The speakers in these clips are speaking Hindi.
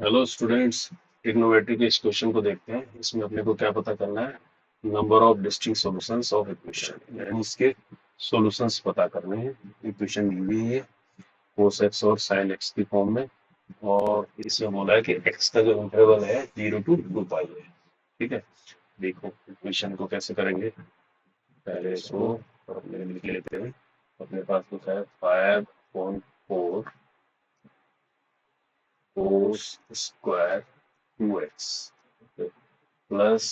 हेलो स्टूडेंट्स, ट्रिग्नोमेट्री के इस क्वेश्चन को देखते हैं। इसमें अपने को क्या पता करना है? Number of distinct solutions of equation, यानी इसके सॉल्यूशंस पता करने हैं। इक्वेशन दी हुई है cos x और sin x की फॉर्म में, और इसमें बोला है कि x का जो इंटरवल है 0 to 2 पाई है। ठीक है, देखो इक्वेशन को कैसे करेंगे। पहले इसको अपने लिख लेते हैं। अपने पास होता है 5/4 cos square 2x plus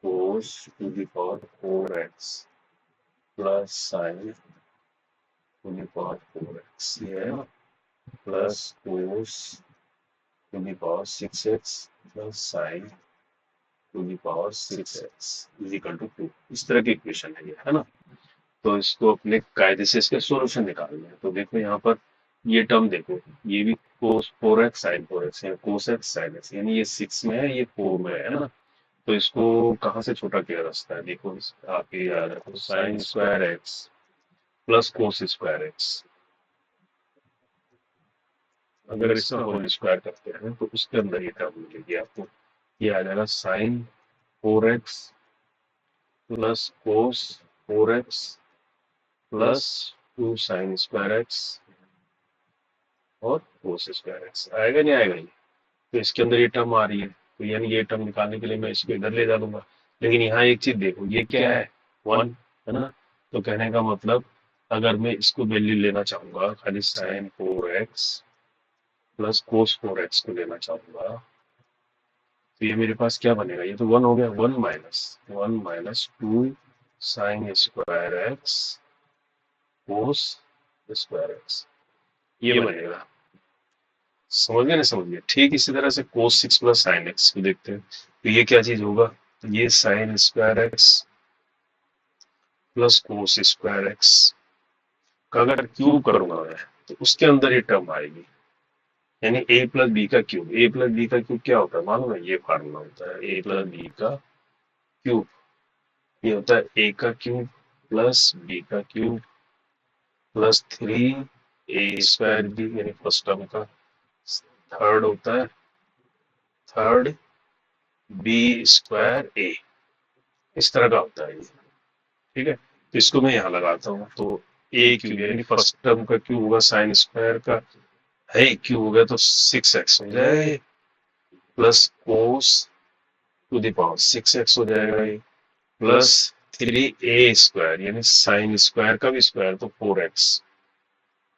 cos to the power 4x plus sin to the power 4x, ये है ना, plus cos to the power 6x प्लस sin to the power 6x is equal to 2। इस तरह की इक्वेशन है ये, है ना। तो इसको अपने कायदे से इसके सॉल्यूशन निकालना है। तो देखो यहाँ पर ये टर्म देखो, ये भी cos 4x sin 4x है, cos x sin x, यानी ये 6 में है, ये 4 में है ना। तो इसको कहाँ से छोटा किया जा सकता है? देखो आपके याद रखो, साइन स्क्वायर एक्स प्लस कोस स्क्वायर एक्स। अगर इसका होल स्क्वायर करते हैं तो उसके अंदर ये टर्म मिलेगी आपको। ये आ जाएगा sine 4x plus cos 4x plus 2 sine square x और कोस स्क्वायर एक्स। आएगा नहीं आएगा ये? तो इसके अंदर ये टर्म आ रही है, तो यानी ये टर्म निकालने के लिए मैं इसको इधर ले जा दूंगा। लेकिन यहाँ एक चीज देखो, ये क्या है? 1, है ना। तो कहने का मतलब, अगर मैं इसको वैल्यू लेना चाहूंगा, खाली sign 4x plus cos 4x को लेना चाहूंगा, तो ये मेरे पास क्या बनेगा? ये तो 1 हो गया। 1 minus 2 sine square x cos square x, ये बनेगा। समझ गए ना? समझ गए। ठीक इसी तरह से कोस 6 प्लस साइन एक्स को देखते हैं, तो ये क्या चीज होगा? तो ये साइन स्क्वायर एक्स प्लस कोस स्क्वायर एक्स का अगर क्यूब करूंगा मैं, तो उसके अंदर ये टर्म आएगी, यानी a प्लस बी का क्यूब। a प्लस बी का क्यूब क्या होता है मालूम है? ये फार्मूला होता है a प्लस बी का क्यूब। ये होता है a का क्यूब प्लस b का क्यूब प्लस 3 a² बी, यानी फर्स्ट टर्म का। थर्ड होता है थर्ड b² a, इस तरह का होता है ये। ठीक है, तो इसको मैं यहाँ लगाता हूँ, तो a क्यूब यानी फर्स्ट टर्म का क्यूब होगा साइन स्क्वायर का, है क्यूब हो गया तो 6x हो जाएगा, plus cos to the power 6x हो जाएगा ये, प्लस 3a² यानी साइन स्क्वायर का भी स्क्वायर तो 4x,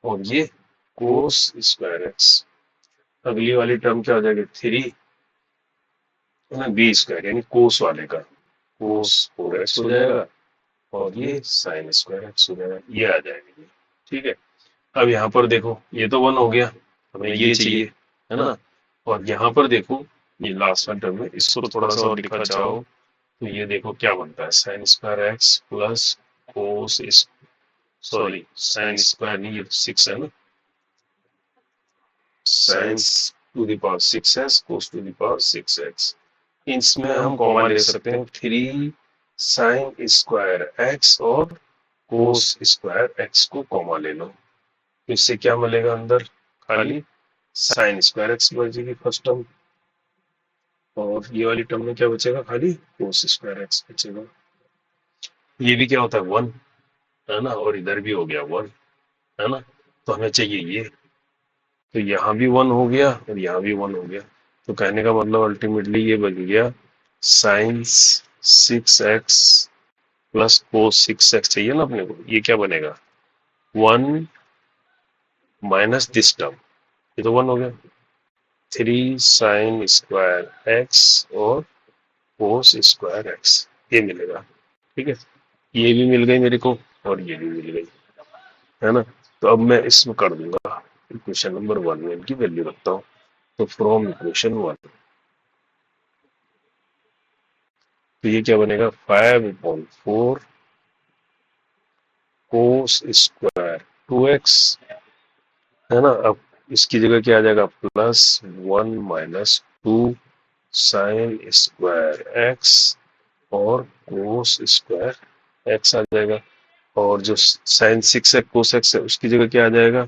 और ये कोस स्क्वायर एक्स। अगली वाली टर्म क्या हो जाएगी? 3b² यानी कोस वाले का, कोस 4x हो जाएगा, और ये साइन स्क्वायर एक्स हो जाएगा। ये आ जाएगा ये। ठीक है, अब यहाँ पर देखो, ये तो 1 हो गया, हमें ये चाहिए, है ना। और यहाँ पर देखो, ये लास्ट वाला टर्म है, इसको थोड़ा सा और लिखना चाहो तो ये देखो क्या बनता है, sine square x plus cos, sorry sine square नहीं, ये 6 है ना, sine to the power 6x cos to the power 6x। इसमें हम कॉमन ले सकते हैं 3 साइन स्क्वायर एक्स और कोस स्क्वायर एक्स को कॉमन ले लो, तो इससे क्या मिलेगा अंदर? खाली साइन स्क्वायर एक्स बचेगी फर्स्ट टर्म, और ये वाली टर्म में क्या बचेगा? खाली कोस स्क्वायर एक्स बचेगा। ये भी क्या होता है? 1, है ना, और इधर भी हो गया 1, है ना। तो हमें चाहिए ये, तो यहाँ भी 1 हो गया और यहाँ भी 1 हो गया। तो कहने का मतलब अल्टीमेटली ये बन गया sign 6x plus cos 6x चाहिए ना अपने को। ये क्या बनेगा? 1 माइनस दिस टर्म, ये तो 1 हो गया, 3 साइन स्क्वायर एक्स और कोस स्क्वायर एक्स, ये मिलेगा। ठीक है, ये भी मिल गई मेरे को और ये भी मिल गई, है ना। तो अब मैं इसमें कर दूंगा, इक्वेशन नंबर 1 में इनकी वैल्यू रखता हूँ। तो फ्रॉम इक्वेशन 1, तो ये क्या बनेगा? 5/4 कोस स्क्वायर 2x, है ना। अब इसकी जगह क्या आ जाएगा? Plus 1 minus 2 sine square x और कोस स्क्वायर एक्स आ जाएगा, और जो साइन 6 है कोस एक्स है उसकी जगह क्या आ जाएगा?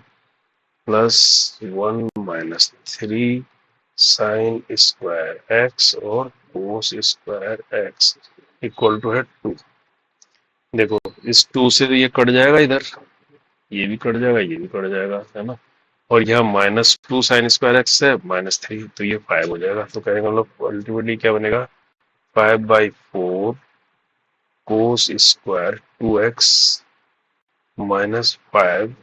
Plus 1 minus 3 sine square x और cos square x equal to है 2। देखो इस 2 से तो ये कट जाएगा, इधर ये भी कट जाएगा, ये भी कट जाएगा, है ना। और यहाँ -2 साइन स्क्वायर एक्स है -3, तो ये 5 हो जाएगा। तो कहने का मतलब अल्टीमेटली क्या बनेगा, 5/4 cos square 2x -5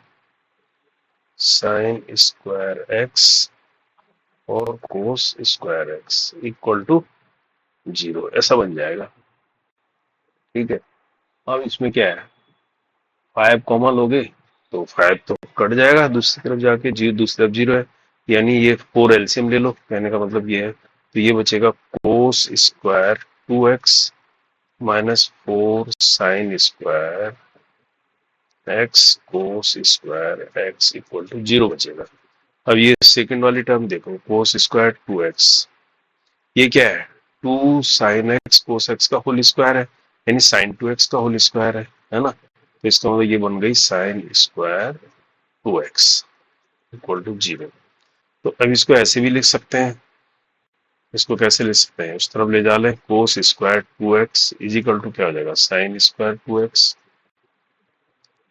sine square x और cos square x equal to 0, ऐसा बन जाएगा। ठीक है, अब इसमें क्या है, 5 कॉमन लोगे तो 5 तो कट जाएगा दूसरी तरफ जाके, जीरो दूसरी तरफ 0 है, यानी ये 4 एलसीएम ले लो, कहने का मतलब ये है। तो ये बचेगा cos square 2x -4 sine square x cos square x equal to 0 बचेगा। अब ये सेकंड वाली टर्म देखो, कोस स्क्वायर 2x, ये क्या है, 2 साइन एक्स कोस एक्स का होल स्क्वायर है, यानी साइन 2x का होल स्क्वायर है ना। तो इसका मतलब ये बन गई sine square 2x equal to 0। तो अब इसको ऐसे भी लिख सकते हैं, इसको कैसे लिख सकते हैं, उस तरफ ले जा ले, cos square 2x is equal to क्या हो जाएगा, साइन स्क्वायर 2x,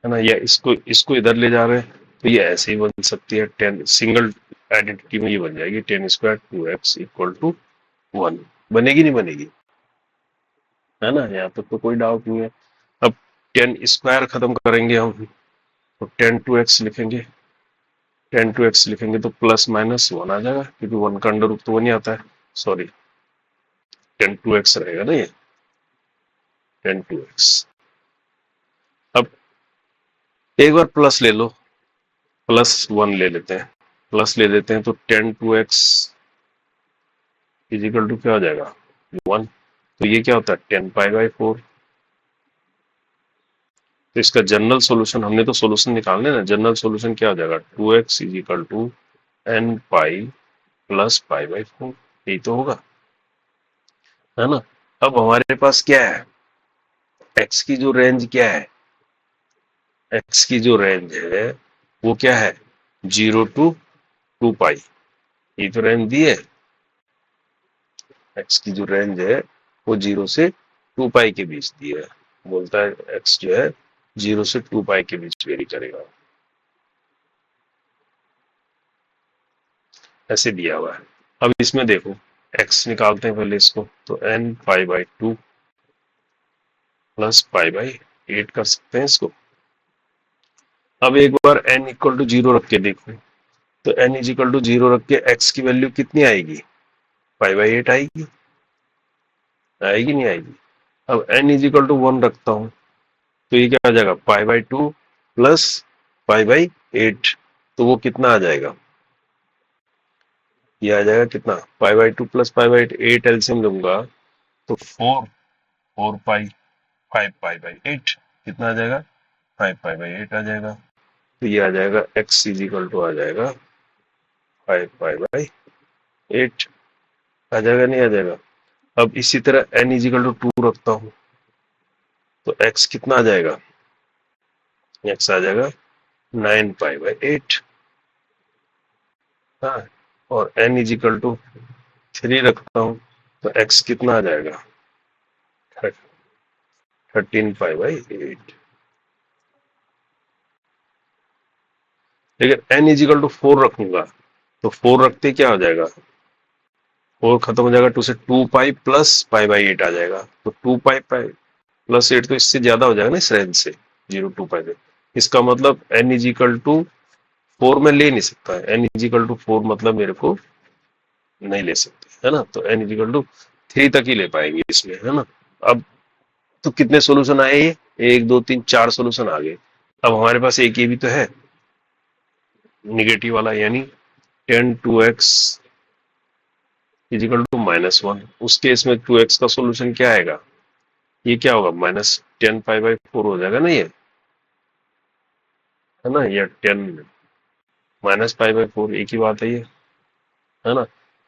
है ना। या इसको इसको इधर ले जा रहे हैं तो ये ऐसे ही बन सकती है, 10 सिंगल आइडेंटिटी में ये बन जाएगी 10 स्क्वायर 2x इक्वल टू 1। बनेगी नहीं बनेगी, है ना, यहाँ तक तो कोई डाउट नहीं है। अब 10 स्क्वायर खत्म करेंगे हम, तो 10 2x लिखेंगे, 10 2x लिखेंगे तो प्लस माइनस 1 आ जाएगा, क्योंकि 1 का अंडर रूट तो 1 ही आता है, सॉरी 10 2x रहेगा ना ये, 10 2x। अब एक बार प्लस ले लो, +1 ले लेते हैं, प्लस ले लेते हैं, तो 10 2x इज इक्वल टू क्या हो जाएगा, 1। तो ये क्या होता है, 10π/4। तो इसका जनरल सॉल्यूशन, हमने तो सॉल्यूशन निकालने ना, जनरल सॉल्यूशन क्या हो जाएगा, 2x is equal to nπ + π/4, यही तो होगा, है ना। अब हमारे पास क्या है, x की जो रेंज क्या है, x की जो रेंज है वो क्या है, 0 to 2π, ये तो रेंज दी है। x की जो रेंज है वो 0 से 2π के बीच दी है, बोलता है x जो है 0 से 2π के बीच वेरी करेगा, ऐसे दिया हुआ है। अब इसमें देखो x निकालते हैं पहले इसको, तो nπ/2 + π/8 कर सकते हैं इसको। अब एक बार n इक्वल टू 0 रख के देखो, तो n इज इक्वल टू 0 रख के x की वैल्यू कितनी आएगी, π/8 आएगी, आएगी नहीं आएगी। अब n इज इक्वल टू 1 रखता हूं, तो ये क्या आ जाएगा, π/2 + π/8, तो वो कितना आ जाएगा, ये आ जाएगा कितना, π/2 + π/8, 8 एलसीएम लूंगा तो 4π 5π/8 कितना आ जाएगा, 5π/8 आ जाएगा। तो ये आ जाएगा x इज इक्वल टू आ जाएगा 5π/8, आ जाएगा नहीं आ जाएगा। अब इसी तरह n इज इक्वल टू 2 रखता हूं, तो x कितना आ जाएगा, x आ जाएगा 9π/8, हाँ। और n इज इक्वल टू 3 रखता हूं, तो x कितना आ जाएगा, 13π/8। लेकिन n इज इक्वल टू 4 रखूंगा, तो 4 रखते क्या हो जाएगा, 4 खत्म हो जाएगा 2 से, 2π + π/8 आ जाएगा, तो 2π +8 तो इससे ज्यादा हो जाएगा ना इस रेंज से, 0 2π से। इसका मतलब n इज इक्वल टू 4 में ले नहीं सकता है, n इज इक्वल टू 4 मतलब मेरे को नहीं ले सकते, है ना। तो n इज इक्वल टू 3 तक ही ले पाएंगे इसमें, है ना। अब तो कितने सोल्यूशन आए, ये 1 2 3 4 सोल्यूशन आ गए। अब हमारे पास एक ये भी तो है निगेटिव वाला, यानी 10 2x इज इक्वल टू -1। उस केस में 2x का सोल्यूशन क्या आएगा, ये क्या होगा, -10π/4 हो जाएगा ना ये, है ना, या 10 -π/4 एक ही बात है ना।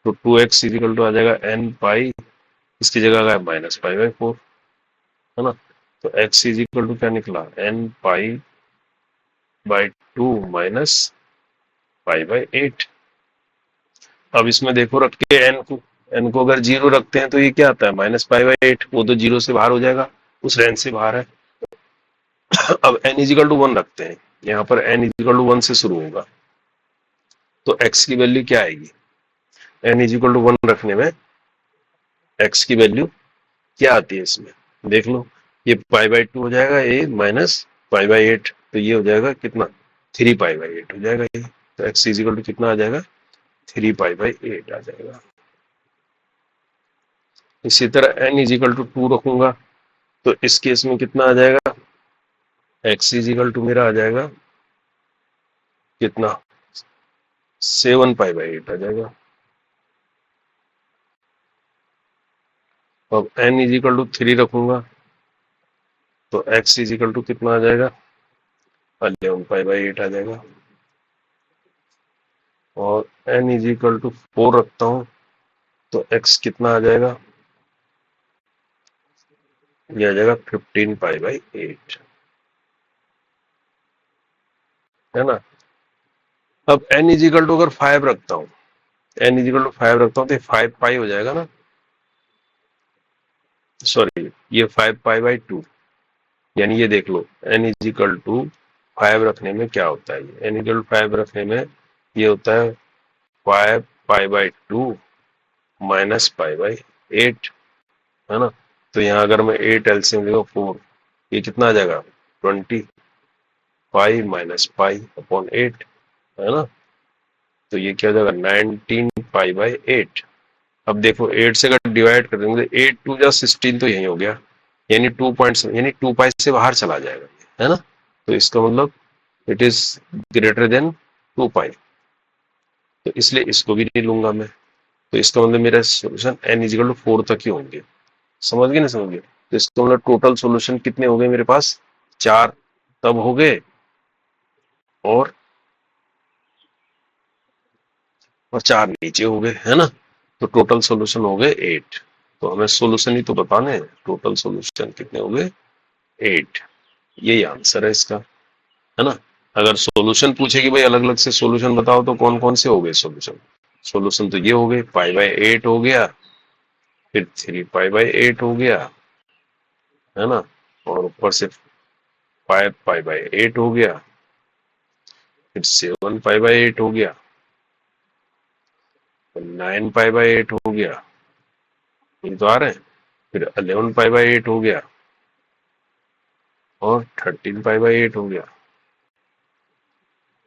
तो 2x इज इक्वल टू आ जाएगा nπ, इसकी जगह आ गया -π/4, है ना। तो x इज इक्वल टू क्या निकला, nπ/2 - π/8। अब इसमें देखो रख के एन को अगर 0 रखते हैं तो ये क्या आता है -π/8, वो तो 0 से बाहर हो जाएगा, उस रेंज से बाहर है। अब n इजिकल टू 1 रखते हैं, यहाँ पर n इजिकल टू 1 से शुरू होगा, तो x की वैल्यू क्या आएगी, n इजिकल टू 1 रखने में x की वैल्यू क्या आती है इसमें, देख लो, ये π/2 हो जाएगा, ये -π/8, तो ये हो जाएगा कितना 3π/8 हो जाएगा ये, तो x इजिकल टू कितना आ जाएगा 3π/8 आ जाएगा। इसी तरह n इजिकल टू 2 रखूंगा तो इस केस में कितना आ जाएगा, x इजिकल टू मेरा आ जाएगा कितना 7π/8 आ जाएगा। अब n इजिकल टू 3 रखूंगा तो x इजिकल टू कितना आ जाएगा 11π/8 आ जाएगा। और n इजिकल टू 4 रखता हूं तो x कितना आ जाएगा, ये आ जाएगा 15π/8, है ना। अब n इजिकल टू अगर 5 रखता हूं, n इजिकल टू 5 रखता हूं तो 5π हो जाएगा ना, सॉरी ये 5π/2, यानी ये देख लो n इजिकल टू 5 रखने में क्या होता है, n इजिकल टू 5 रखने में ये होता है 5π/2 -π/8, है ना। तो यहाँ अगर मैं 8 एलसीएम लेगा 4, ये कितना आ जाएगा 20 पाई -π/8, है ना। तो ये क्या हो जाएगा 19π/8। अब देखो 8 से अगर डिवाइड कर देंगे 8 2 जा 16 तो यही हो गया, यानी 2 यानी 2π से बाहर चला जाएगा, है ना। तो इसका मतलब इट इज ग्रेटर देन 2π, तो इसलिए इसको भी नहीं लूंगा मैं। तो इसका मतलब मेरा सोल्यूशन n इजिकल टू 4 तक ही होंगे, समझ गए ना, समझ गए। तो इसका मतलब टोटल सोल्यूशन कितने हो गए मेरे पास 4 तब हो गए, और 4 नीचे हो गए, है ना। तो टोटल सोल्यूशन हो गए 8। तो हमें सोल्यूशन ही तो बताने हैं, टोटल सोल्यूशन कितने हो गए 8, यही आंसर है इसका, है ना। अगर सोल्यूशन पूछे कि भाई अलग अलग से सोल्यूशन बताओ तो कौन कौन से हो गए सोल्यूशन, सोल्यूशन तो ये हो गए π/8 हो गया, फिर 3π/8 हो गया, है ना, और ऊपर से 5π/8 हो गया, फिर 7π/8 हो गया, फिर 9π/8 हो गया, ये तो आ रहे हैं, फिर 11π/8 हो गया, और 13π/8 हो गया,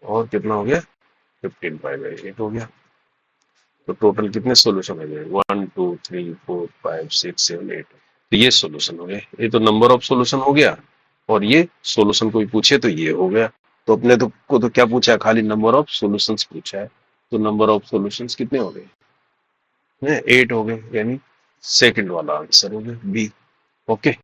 और कितना हो गया 15π/8 हो गया। तो टोटल कितने सोल्यूशन हो गए 1 2 3 4 5 6 7 8, तो ये सोल्यूशन हो गए, ये तो नंबर ऑफ सोल्यूशन हो गया, और ये सोल्यूशन कोई पूछे तो ये हो गया। तो अपने तो को तो क्या पूछा है, खाली नंबर ऑफ सोल्यूशंस पूछा है, तो नंबर ऑफ सोल्यूशंस कितने हो गए 8 हो गए, यानी सेकंड वाला आंसर हो गया बी। ओके।